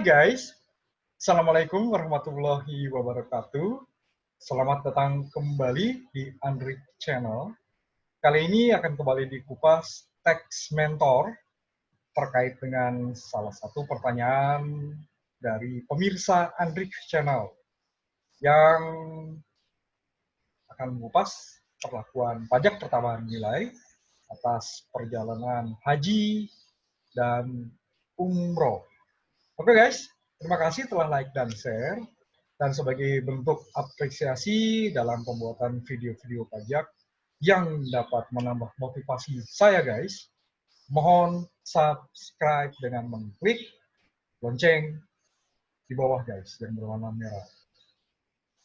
guys, Assalamualaikum warahmatullahi wabarakatuh. Selamat datang kembali di Andrik Channel. Kali ini akan kembali dikupas teks mentor terkait dengan salah satu pertanyaan dari pemirsa Andrik Channel yang akan mengupas perlakuan pajak pertambahan nilai atas perjalanan haji dan umroh. Oke guys, terima kasih telah like dan share. Dan sebagai bentuk apresiasi dalam pembuatan video-video pajak yang dapat menambah motivasi saya guys, mohon subscribe dengan mengklik lonceng di bawah guys yang berwarna merah.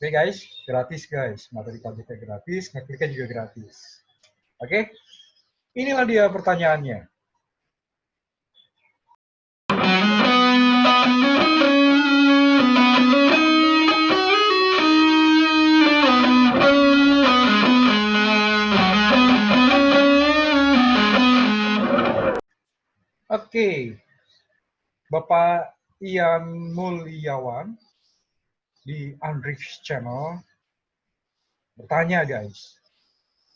Oke guys, gratis guys, materi pajaknya gratis, ngekliknya juga gratis. Oke, inilah dia pertanyaannya. Oke, Bapak Ian Mulyawan di Andrik Channel bertanya guys,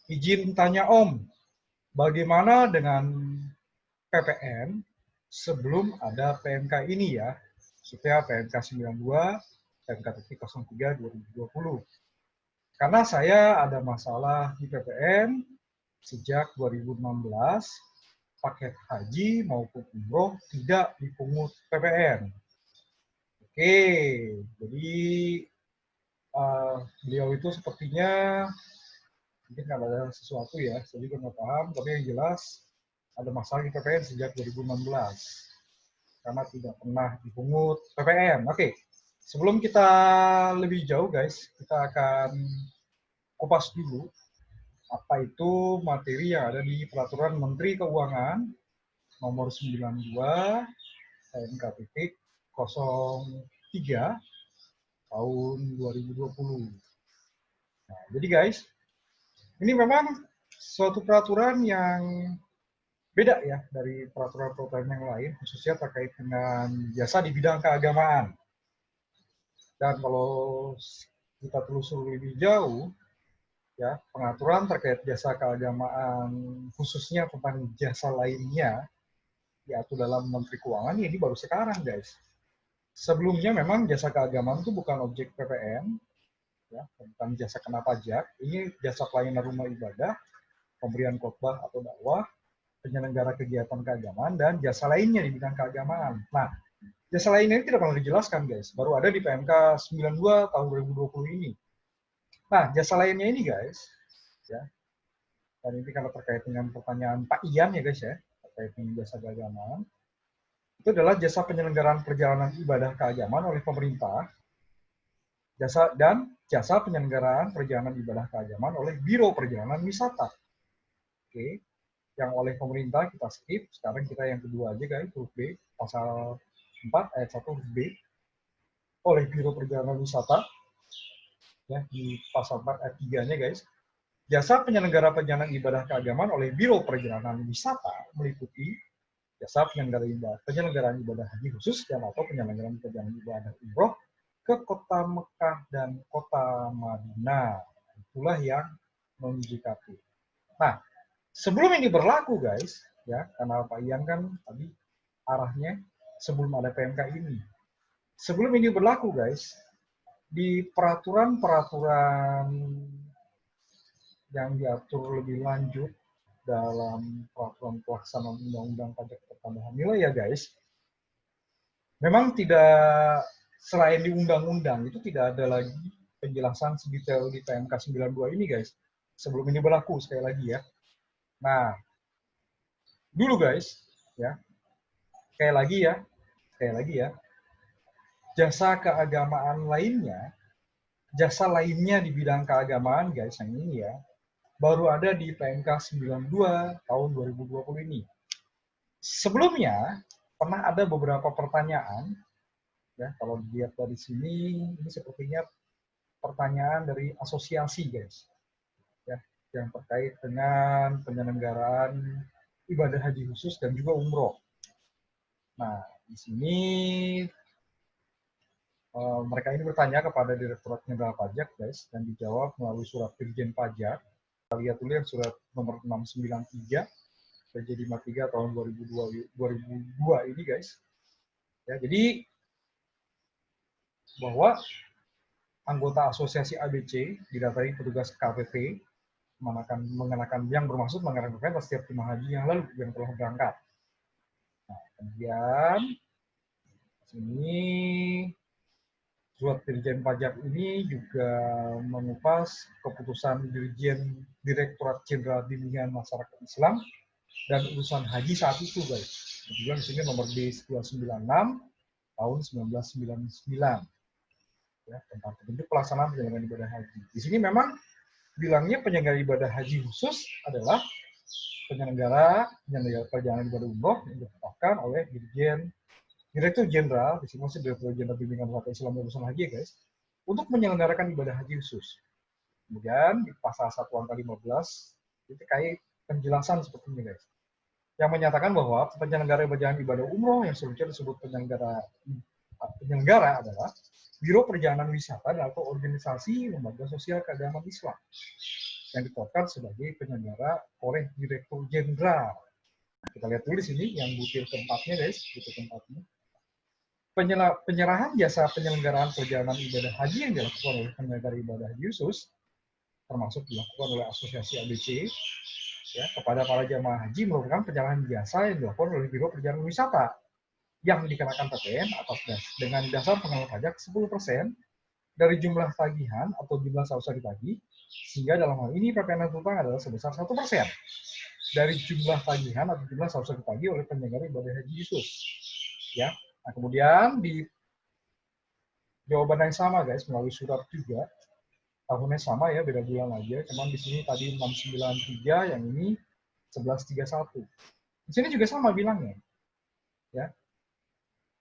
izin tanya Om, bagaimana dengan PPN sebelum ada PMK ini ya, supaya PMK 92, PMK 03 2020. Karena saya ada masalah di PPN sejak 2016, paket haji maupun umroh tidak dipungut PPN. Oke, jadi beliau itu sepertinya mungkin kalau ada sesuatu ya, saya juga nggak paham, tapi yang jelas ada masalah di PPN sejak 2016 karena tidak pernah dipungut PPN. Oke, sebelum kita lebih jauh guys, kita akan kupas dulu apa itu materi yang ada di Peraturan Menteri Keuangan nomor 92 PMK.03 tahun 2020. Nah, jadi guys, ini memang suatu peraturan yang beda ya dari peraturan-peraturan yang lain, khususnya terkait dengan jasa di bidang keagamaan. Dan kalau kita telusuri lebih jauh, ya pengaturan terkait jasa keagamaan, khususnya tentang jasa lainnya, yaitu dalam Menteri Keuangan, ini baru sekarang guys. Sebelumnya memang jasa keagamaan itu bukan objek PPN, ya, bukan jasa kena pajak. Ini jasa pelayanan rumah ibadah, pemberian khotbah atau dakwah, penyelenggara kegiatan keagamaan, dan jasa lainnya di bidang keagamaan. Nah, jasa lainnya ini tidak pernah dijelaskan, guys. Baru ada di PMK 92 tahun 2020 ini. Nah, jasa lainnya ini, guys, ya, dan ini kalau terkait dengan pertanyaan Pak Ian ya, guys, ya, terkait dengan jasa keagamaan, itu adalah jasa penyelenggaraan perjalanan ibadah keagamaan oleh pemerintah, jasa penyelenggaraan perjalanan ibadah keagamaan oleh Biro Perjalanan Wisata. Oke, yang oleh pemerintah kita skip, sekarang kita yang kedua aja guys, huruf B, pasal 4 ayat 1 huruf B, oleh Biro Perjalanan Wisata, ya, di pasal 4 ayat 3-nya guys, jasa penyelenggara perjalanan ibadah keagamaan oleh Biro Perjalanan Wisata meliputi jasa penyelenggaraan ibadah haji khusus dan atau penyelenggaraan perjalanan ibadah umroh ke kota Mekah dan kota Madinah. Itulah yang non-JKP. Nah, sebelum ini berlaku guys, ya karena Pak Ian kan tadi arahnya sebelum ada PMK ini. Sebelum ini berlaku guys, di peraturan-peraturan yang diatur lebih lanjut dalam peraturan pelaksanaan Undang-Undang Pajak Pertambahan Nilai ya guys, memang tidak, selain di undang-undang itu tidak ada lagi penjelasan sedetail di PMK 92 ini guys. Sebelum ini berlaku sekali lagi ya. Nah, dulu guys, ya, sekali lagi ya, jasa keagamaan lainnya, jasa lainnya di bidang keagamaan guys yang ini ya, baru ada di PMK 92 tahun 2020 ini. Sebelumnya pernah ada beberapa pertanyaan, ya kalau dilihat dari sini, ini sepertinya pertanyaan dari asosiasi guys, ya, yang terkait dengan penyelenggaraan ibadah haji khusus dan juga umroh. Nah, di sini Mereka ini bertanya kepada Direktorat Jenderal Pajak, guys, dan dijawab melalui surat Dirjen Pajak. Kita lihat dulu yang surat nomor 693 PJ 53 tahun 2002 ini, guys. Ya, jadi bahwa anggota asosiasi ABC didatangi petugas KPP mengenakan yang bermaksud mengenakan pakaian setiap jemaah haji yang lalu yang telah berangkat. Nah, kemudian ini surat Dirjen Pajak ini juga mengupas keputusan Dirjen Direktorat Jenderal Bimbingan Masyarakat Islam dan urusan haji saat itu, guys. Kemudian di sini nomor D296 tahun 1999 ya, tentang petunjuk pelaksanaan penyelenggaraan ibadah haji. Di sini memang bilangnya penyelenggara ibadah haji khusus adalah penyelenggara perjalanan ibadah umroh yang ditetapkan oleh Direktur Jenderal, di sini masih Direktur Jenderal Bimbingan Masyarakat Islam dan Urusan Haji, guys, untuk menyelenggarakan ibadah haji khusus. Kemudian di pasal 1 angka 15 itu terkait penjelasan seperti ini, guys, yang menyatakan bahwa penyelenggara ibadah umroh yang sebelumnya disebut penyelenggara adalah Biro Perjalanan Wisata atau organisasi lembaga sosial keagamaan Islam yang ditetapkan sebagai penyelenggara oleh Direktur Jenderal. Kita lihat dulu di sini yang butir keempatnya, guys, butir keempatnya. Penyerahan jasa penyelenggaraan perjalanan ibadah haji yang dilakukan oleh penyelenggara ibadah haji khusus, termasuk dilakukan oleh asosiasi ABC, ya, kepada para jamaah haji merupakan penyerahan jasa yang dilakukan oleh Biro Perjalanan Wisata yang dikenakan PPN dengan dasar pengenaan pajak 10% dari jumlah tagihan atau jumlah seharusnya ditagih, sehingga dalam hal ini PPN yang berutang adalah sebesar 1% dari jumlah tagihan atau jumlah seharusnya ditagih oleh penyelenggara ibadah haji khusus. Ya, nah kemudian di jawaban yang sama, guys, melalui surat juga, tahunnya sama ya, beda bulan aja, cuman di sini tadi 693, yang ini 1131. Di sini juga sama bilangnya, ya.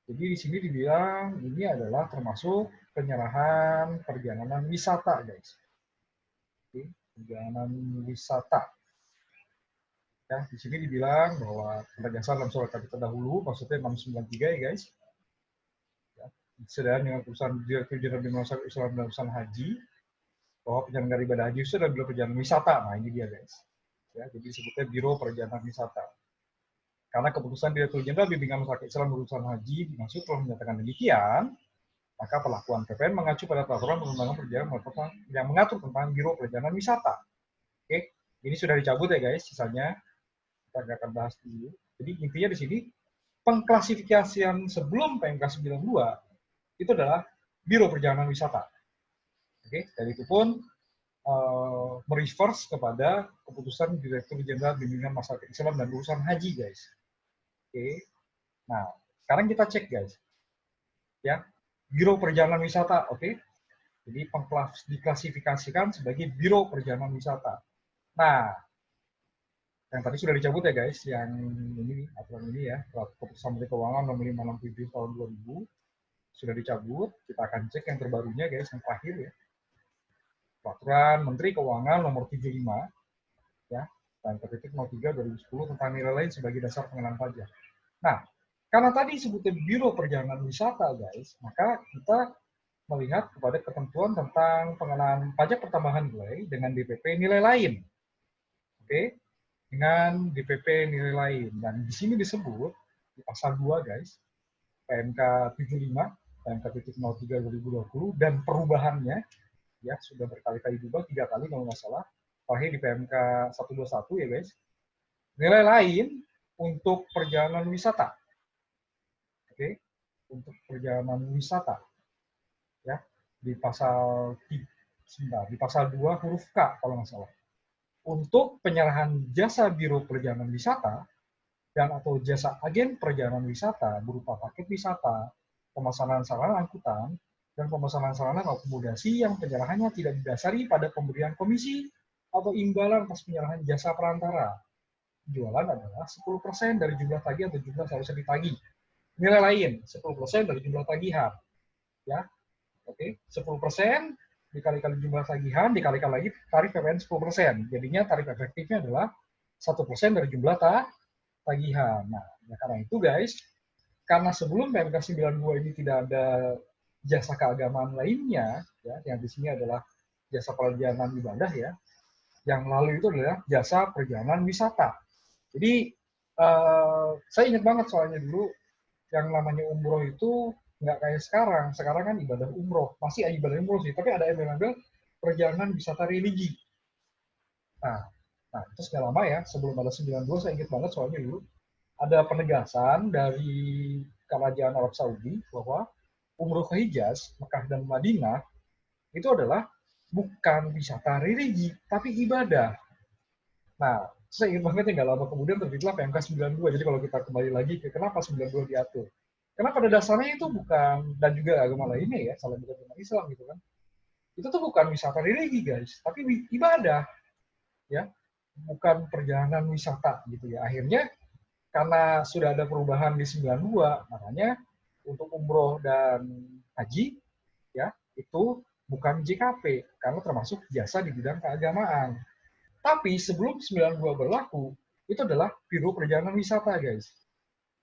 Jadi di sini dibilang ini adalah termasuk penyerahan perjalanan wisata, guys. Oke, perjalanan wisata. Ya, di sini dibilang bahwa penegasan dalam surat kami terdahulu, maksudnya 693 ya, guys. Ya, sedang dengan perusahaan Direktur Jenderal Bimbingan Masyarakat Islam dan Urusan Haji, bahwa penyelenggara ibadah haji itu adalah Biro Perjalanan Wisata. Nah, ini dia, guys. Ya, jadi disebutnya Biro Perjalanan Wisata. Karena keputusan Direktur Jenderal Bimbingan Masyarakat Islam dan Urusan Haji dimaksud telah menyatakan demikian, maka perlakuan PPN mengacu pada peraturan perundangan perjalanan yang mengatur tentang Biro Perjalanan Wisata. Oke, ini sudah dicabut ya, guys. Sisanya kita nggak akan bahas dulu. Jadi intinya di sini pengklasifikasian sebelum PMK 92 itu adalah Biro Perjalanan Wisata. Oke, dan itu pun mereverse kepada keputusan Direktur Jenderal Bimbingan Masyarakat Islam dan Urusan Haji, guys. Oke, nah sekarang kita cek, guys, ya, Biro Perjalanan Wisata, oke, jadi diklasifikasikan sebagai Biro Perjalanan Wisata. Nah, yang tadi sudah dicabut ya, guys, yang ini aturan ini ya, keputusan Menteri Keuangan nomor 567 tahun 2000 sudah dicabut. Kita akan cek yang terbarunya, guys, yang terakhir ya. Peraturan Menteri Keuangan nomor 75 ya, dan tertitik 03 2010 tentang nilai lain sebagai dasar pengenaan pajak. Nah, karena tadi disebutnya Biro Perjalanan Wisata, guys, maka kita melihat kepada ketentuan tentang pengenaan pajak pertambahan nilai dengan DPP nilai lain. Oke, dengan DPP nilai lain. Dan di sini disebut di pasal 2, guys, PMK 75, PMK 03 2020, dan perubahannya ya sudah berkali-kali diubah, 3 kali kalau nggak salah. Terakhir di PMK 121 ya, guys. Nilai lain untuk perjalanan wisata. Oke, untuk perjalanan wisata. Ya, di pasal 2 huruf K kalau nggak salah. Untuk penyerahan jasa Biro Perjalanan Wisata dan atau jasa agen perjalanan wisata berupa paket wisata, pemesanan sarana angkutan, dan pemesanan sarana akomodasi yang penyerahannya tidak didasari pada pemberian komisi atau imbalan atas penyerahan jasa perantara. Jualan adalah 10% dari jumlah tagih atau jumlah seharusnya ditagih. Nilai lain 10% dari jumlah tagihan. Ya, oke, 10% dikalikan jumlah tagihan, dikalikan lagi tarif PPN 10%. Jadinya tarif efektifnya adalah 1% dari jumlah tagihan. Nah, karena itu, guys, karena sebelum PMK 92 ini tidak ada jasa keagamaan lainnya, ya, yang di sini adalah jasa perjalanan ibadah ya, yang lalu itu adalah jasa perjalanan wisata. Jadi saya ingat banget soalnya dulu yang namanya umroh itu nggak kayak sekarang. Sekarang kan ibadah umroh, masih ibadah umroh sih, tapi ada embel-embel perjalanan wisata religi. Nah, nah itu sudah lama ya, sebelum ada 92 saya ingat banget soalnya dulu ada penegasan dari Kerajaan Arab Saudi bahwa umroh ke Hijaz, Mekah dan Madinah itu adalah bukan wisata religi, tapi ibadah. Nah, saya ingat banget ya nggak lama kemudian terbitlah PMK 92. Jadi kalau kita kembali lagi ke kenapa 92 diatur. Karena pada dasarnya itu bukan, dan juga agama lainnya ya, selain bukan agama Islam gitu kan. Itu tuh bukan wisata religi guys, tapi ibadah ya, bukan perjalanan wisata gitu ya. Akhirnya karena sudah ada perubahan di 92, makanya untuk umroh dan haji ya itu bukan JKP karena termasuk jasa di bidang keagamaan. Tapi sebelum 92 berlaku, itu adalah Biro Perjalanan Wisata, guys.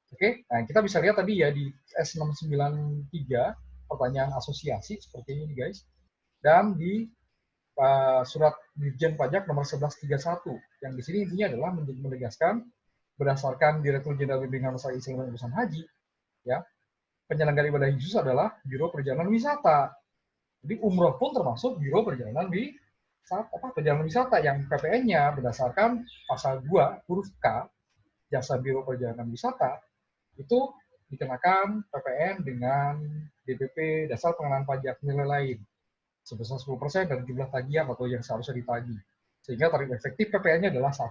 Oke, nah kita bisa lihat tadi ya di S693, pertanyaan asosiasi seperti ini, guys. Dan di surat Dirjen Pajak nomor 1131, yang di sini intinya adalah menegaskan berdasarkan Direktur Jenderal Bimbingan Masalah Islam dan Urusan Haji, ya, penyelenggara ibadah khusus adalah Biro Perjalanan Wisata. Jadi umroh pun termasuk Biro Perjalanan perjalanan wisata yang PPN-nya berdasarkan pasal 2 huruf K jasa Biro Perjalanan Wisata itu dikenakan PPN dengan DPP dasar pengenaan pajak nilai lain sebesar 10% dari jumlah tagihan atau yang seharusnya ditagih. Sehingga tarif efektif PPN-nya adalah 1%.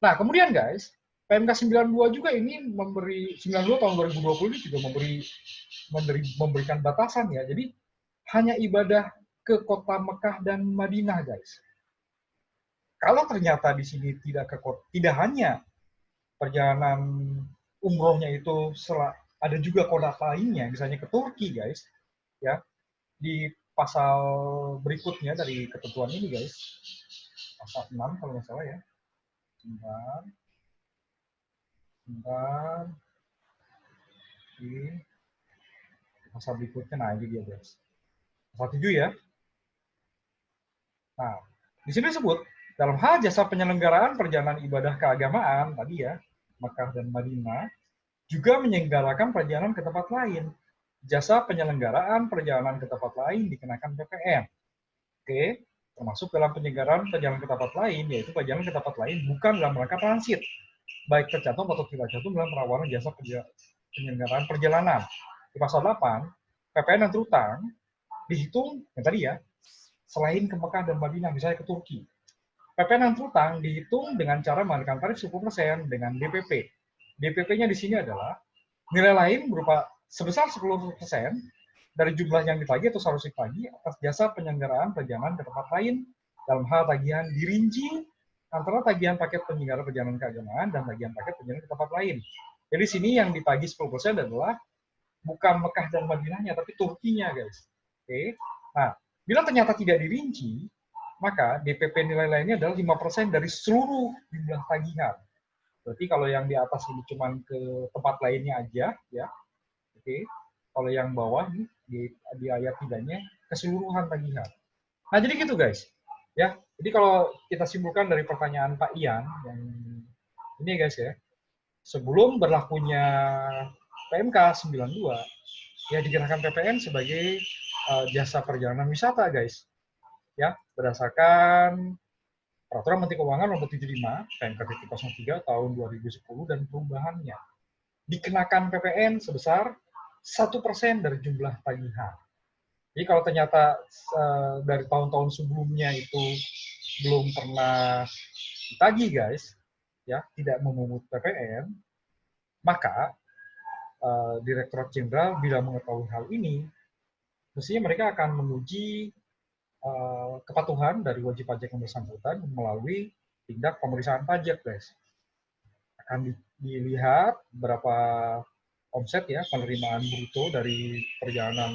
Nah, kemudian guys, PMK 92 juga ini memberi 92 tahun 2020 ini juga memberikan batasan ya. Jadi hanya ibadah ke kota Mekah dan Madinah, guys. Kalau ternyata di sini tidak hanya perjalanan umrohnya itu ada juga kota lainnya, misalnya ke Turki, guys. Ya, di pasal berikutnya dari ketentuan ini, guys. Pasal 6 kalau nggak salah ya. Sebentar. Di pasal berikutnya, nah ini dia, guys. Pasal 7 ya. Nah, di sini disebut dalam hal jasa penyelenggaraan perjalanan ibadah keagamaan tadi ya, Mekah dan Madinah, juga menyelenggarakan perjalanan ke tempat lain. Jasa penyelenggaraan perjalanan ke tempat lain dikenakan PPN. Oke, termasuk dalam penyelenggaraan perjalanan ke tempat lain, yaitu perjalanan ke tempat lain bukan dalam rangka transit, baik tercantum atau tidak tercantum dalam perawanan jasa penyelenggaraan perjalanan. Di pasal 8, PPN dan terutang dihitung yang tadi ya, selain ke Mekah dan Madinah, misalnya ke Turki. PPN dan terutang dihitung dengan cara mengenakan tarif 10% dengan DPP. DPP-nya di sini adalah nilai lain berupa sebesar 10% dari jumlah yang ditagih atau seharusnya ditagih atas jasa penyelenggaraan perjalanan ke tempat lain dalam hal tagihan dirinci antara tagihan paket penyelenggara perjalanan keagamaan dan tagihan paket perjalanan ke tempat lain. Jadi sini yang ditagih 10% adalah bukan Mekah dan Madinahnya, tapi Turkinya, guys. Oke. Nah, bila ternyata tidak dirinci, maka DPP nilai lainnya adalah 5% dari seluruh jumlah tagihan. Berarti kalau yang di atas ini cuma ke tempat lainnya aja, ya. Oke. Kalau yang bawah nih, di ayat 3-nya keseluruhan tagihan. Nah, jadi gitu guys. Ya. Jadi kalau kita simpulkan dari pertanyaan Pak Ian yang ini guys ya. Sebelum berlakunya PMK 92, ya dikenakan PPN sebagai jasa perjalanan wisata guys. Ya, berdasarkan Peraturan Menteri Keuangan Nomor 75 PMK 03 tahun 2010 dan perubahannya. Dikenakan PPN sebesar 1% dari jumlah tagihan. Jadi kalau ternyata dari tahun-tahun sebelumnya itu belum pernah ditagih guys, ya tidak memungut PPN, maka Direktorat Jenderal bila mengetahui hal ini, mestinya mereka akan menguji kepatuhan dari wajib pajak yang bersangkutan melalui tindak pemeriksaan pajak, guys. Akan dilihat berapa omset ya penerimaan bruto dari perjalanan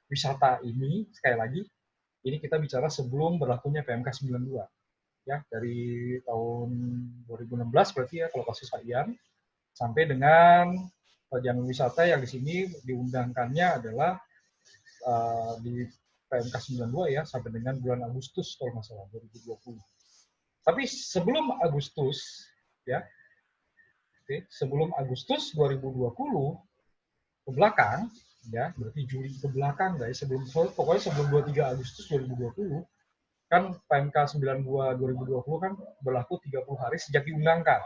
wisata ini. Sekali lagi, ini kita bicara sebelum berlakunya PMK 92. Ya, dari tahun 2016 berarti ya kalau kasus Pak Ian, sampai dengan perjalanan wisata yang di sini diundangkannya adalah di PMK 92 ya, sampai dengan bulan Agustus kalau nggak salah, 2020. Tapi sebelum Agustus, ya, sebelum Agustus 2020 ke belakang, ya, berarti Juli ke belakang guys, pokoknya sebelum 23 Agustus 2020, kan PMK 92 2020 kan berlaku 30 hari sejak diundangkan.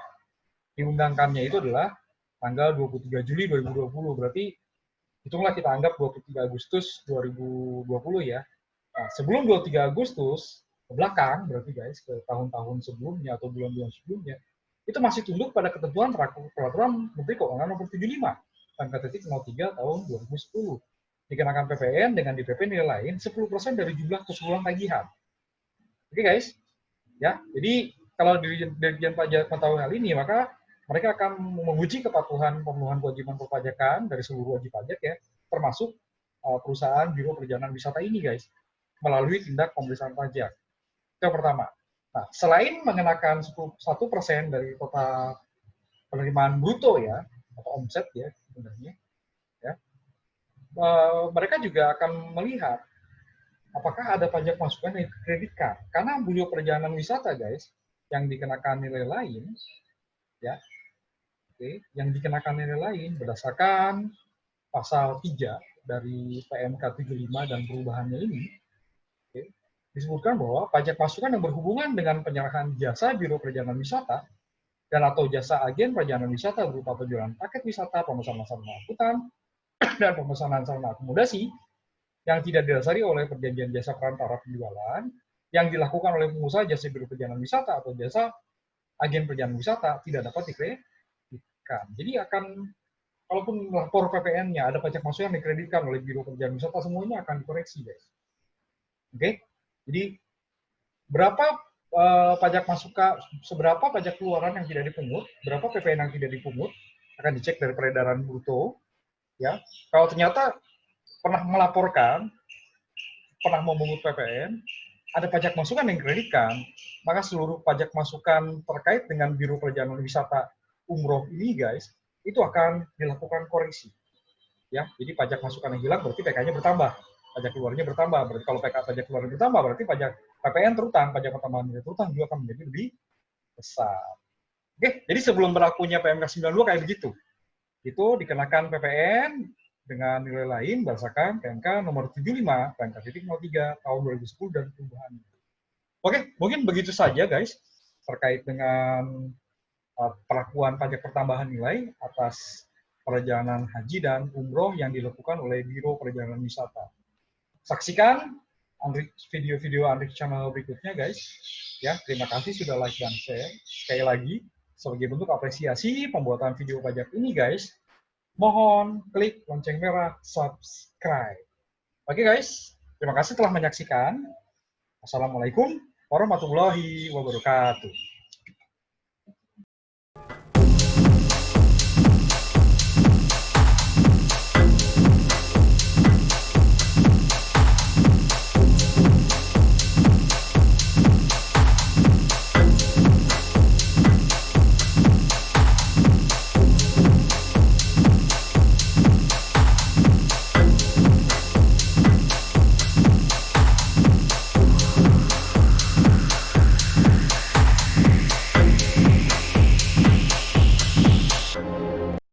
Diundangkannya itu adalah tanggal 23 Juli 2020, berarti hitunglah kita anggap 23 Agustus 2020 ya. Nah, sebelum 23 Agustus ke belakang, berarti guys, ke tahun-tahun sebelumnya atau bulan-bulan sebelumnya, itu masih tunduk pada ketentuan peraturan Menteri Keuangan nomor 75 PMK.03 tahun 2010. Dikenakan PPN dengan DPP nilai lain 10% dari jumlah keseluruhan tagihan. Oke guys, ya. Jadi kalau Dirjen Pajak mengetahui hal ini, maka mereka akan menguji kepatuhan pemenuhan kewajiban perpajakan dari seluruh wajib pajak ya, termasuk perusahaan biro perjalanan wisata ini guys, melalui tindak pemeriksaan pajak. Itu yang pertama. Nah, selain mengenakan 1% dari total penerimaan bruto ya, atau omset ya sebenarnya, ya, mereka juga akan melihat apakah ada pajak masukan yang dikreditkan. Karena biro perjalanan wisata guys, yang dikenakan nilai lain, ya, yang dikenakan nilai lain berdasarkan pasal 3 dari PMK 75 dan perubahannya ini, disebutkan bahwa pajak masukan yang berhubungan dengan penyerahan jasa biro perjalanan wisata dan atau jasa agen perjalanan wisata berupa penjualan paket wisata, pemesanan sarana angkutan, dan pemesanan sarana akomodasi yang tidak didasari oleh perjanjian jasa perantara penjualan yang dilakukan oleh pengusaha jasa biro perjalanan wisata atau jasa agen perjalanan wisata tidak dapat dikreditkan. Jadi akan, kalaupun lapor PPN-nya ada pajak masukan yang dikreditkan oleh biro perjalanan wisata, semuanya akan dikoreksi guys. Oke, jadi berapa pajak masukan, seberapa pajak keluaran yang tidak dipungut, berapa PPN yang tidak dipungut, akan dicek dari peredaran bruto. Ya, kalau ternyata pernah melaporkan, pernah memungut PPN, ada pajak masukan yang dikreditkan, maka seluruh pajak masukan terkait dengan biro perjalanan wisata umroh ini guys, itu akan dilakukan koreksi. Ya, jadi pajak masukan yang hilang berarti PK-nya bertambah, pajak keluarnya bertambah. Berarti kalau pajak keluarnya bertambah, berarti pajak PPN terutang, pajak pertambahan nilai terutang juga akan menjadi lebih besar. Oke, jadi sebelum berlakunya PMK 92 kayak begitu. Itu dikenakan PPN dengan nilai lain berdasarkan PMK nomor 75 PMK.03 tahun 2010 dan perubahan. Oke, mungkin begitu saja guys terkait dengan perlakuan pajak pertambahan nilai atas perjalanan haji dan umroh yang dilakukan oleh Biro Perjalanan Wisata. Saksikan video-video Andrik channel berikutnya guys. Ya, terima kasih sudah like dan share. Sekali lagi, sebagai bentuk apresiasi pembuatan video pajak ini guys, mohon klik lonceng merah subscribe. Oke guys, terima kasih telah menyaksikan. Assalamualaikum warahmatullahi wabarakatuh.